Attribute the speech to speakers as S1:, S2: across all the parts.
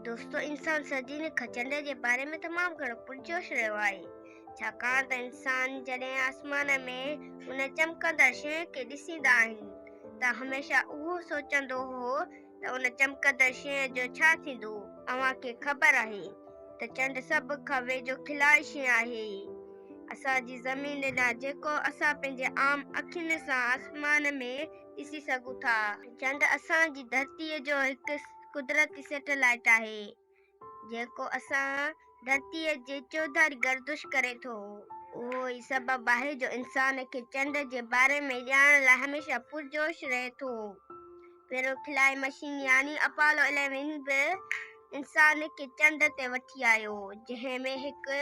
S1: दोस्तों, इंसान सॼी चंड जे बारे में तमामु घणो पुरजोश रहियो आहे, छाकाणि त इंसान जॾहिं आसमान में उन चमकंदड़ शइ खे ॾिसींदा आहिनि त हमेशह उहो सोचंदो हो त उन चमकंदड़ शइ जो छा थींदो। अव्हां खे ख़बर आहे त चंड सभ खां वेझो खिलाड़ी शइ आहे। असांजी ज़मीन ॾांहुं जेको असां पंहिंजे आम अखियुनि सां आसमान में ॾिसी सघूं था। चंड असांजी धरतीअ जो हिकु कुदरती सैटेलाइट आहे जेको असां धरतीअ जे चौधारी गर्दिश करे थो। उहो ई सबबु आहे जो इंसान खे चंड जे बारे में ॼाणण लाइ हमेशह पुरजोश रहे थो। पहिरियों खिलाई मशीन यानी अपोलो 11 बि इंसान खे चंड ते वठी आयो, जंहिं में हिकु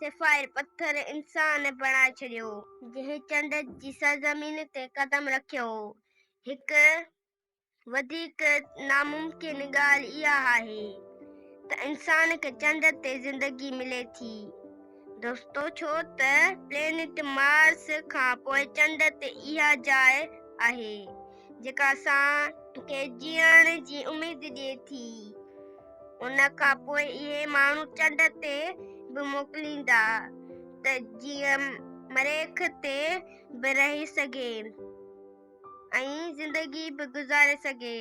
S1: सफ़ायर पत्थर इंसान बणाए छॾियो, जंहिं चंड जी सरज़मीन ते कदम रखियो। हिकु वधीक नामुमकिन ॻाल्हि इहा आहे त इंसान खे चंड ते ज़िंदगी मिले थी। दोस्तो, छो त प्लेनेट मार्स खां पोइ चंड ते इहा जाइ आहे जेका असां खे जीअण जी उमेद ॾिए थी। उन खां पोइ इहे माण्हू चंड ते बि मोकिलींदा त जीअं मरेख ते बि रही सघे ऐं ज़िंदगी बि गुज़ारे सघे।